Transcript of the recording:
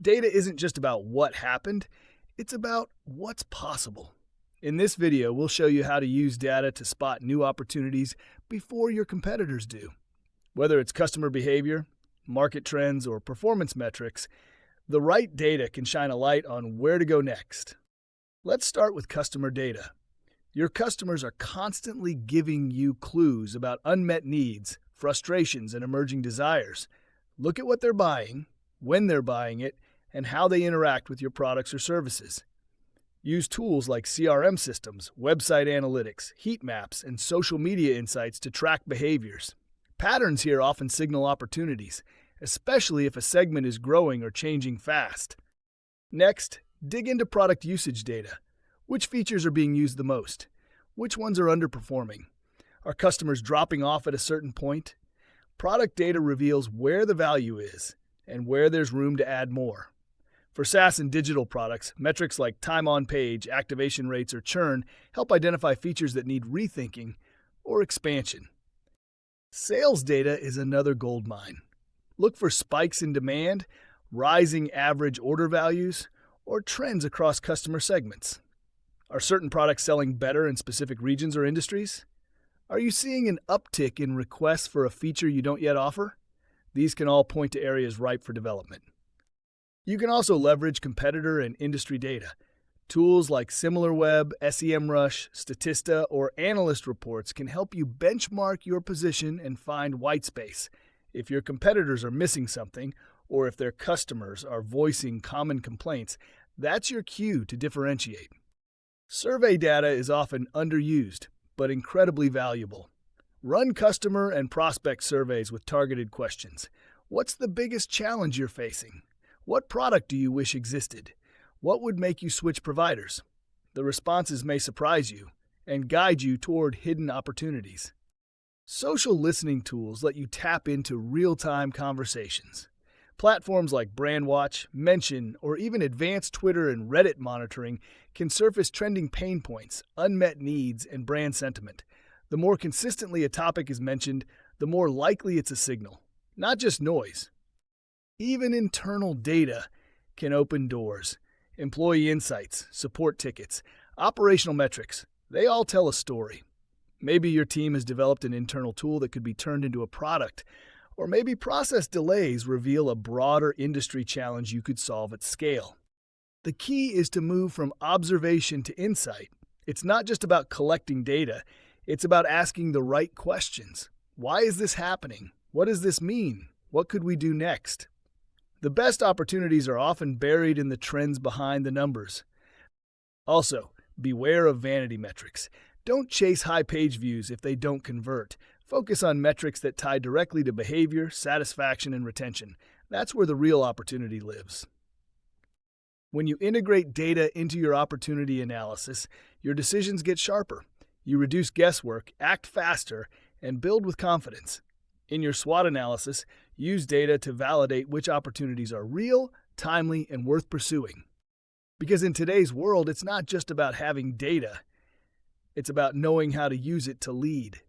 Data isn't just about what happened, it's about what's possible. In this video, we'll show you how to use data to spot new opportunities before your competitors do. Whether it's customer behavior, market trends, or performance metrics, the right data can shine a light on where to go next. Let's start with customer data. Your customers are constantly giving you clues about unmet needs, frustrations, and emerging desires. Look at what they're buying, when they're buying it, and how they interact with your products or services. Use tools like CRM systems, website analytics, heat maps, and social media insights to track behaviors. Patterns here often signal opportunities, especially if a segment is growing or changing fast. Next, dig into product usage data. Which features are being used the most? Which ones are underperforming? Are customers dropping off at a certain point? Product data reveals where the value is and where there's room to add more. For SaaS and digital products, metrics like time on page, activation rates, or churn help identify features that need rethinking or expansion. Sales data is another goldmine. Look for spikes in demand, rising average order values, or trends across customer segments. Are certain products selling better in specific regions or industries? Are you seeing an uptick in requests for a feature you don't yet offer? These can all point to areas ripe for development. You can also leverage competitor and industry data. Tools like SimilarWeb, SEMrush, Statista, or analyst reports can help you benchmark your position and find white space. If your competitors are missing something, or if their customers are voicing common complaints, that's your cue to differentiate. Survey data is often underused, but incredibly valuable. Run customer and prospect surveys with targeted questions. What's the biggest challenge you're facing? What product do you wish existed? What would make you switch providers? The responses may surprise you and guide you toward hidden opportunities. Social listening tools let you tap into real-time conversations. Platforms like BrandWatch, Mention, or even advanced Twitter and Reddit monitoring can surface trending pain points, unmet needs, and brand sentiment. The more consistently a topic is mentioned, the more likely it's a signal, not just noise. Even internal data can open doors. Employee insights, support tickets, operational metrics, they all tell a story. Maybe your team has developed an internal tool that could be turned into a product, or maybe process delays reveal a broader industry challenge you could solve at scale. The key is to move from observation to insight. It's not just about collecting data, it's about asking the right questions. Why is this happening? What does this mean? What could we do next? The best opportunities are often buried in the trends behind the numbers. Also, beware of vanity metrics. Don't chase high page views if they don't convert. Focus on metrics that tie directly to behavior, satisfaction, and retention. That's where the real opportunity lives. When you integrate data into your opportunity analysis, your decisions get sharper. You reduce guesswork, act faster, and build with confidence. In your SWOT analysis, use data to validate which opportunities are real, timely, and worth pursuing. Because in today's world, it's not just about having data. It's about knowing how to use it to lead.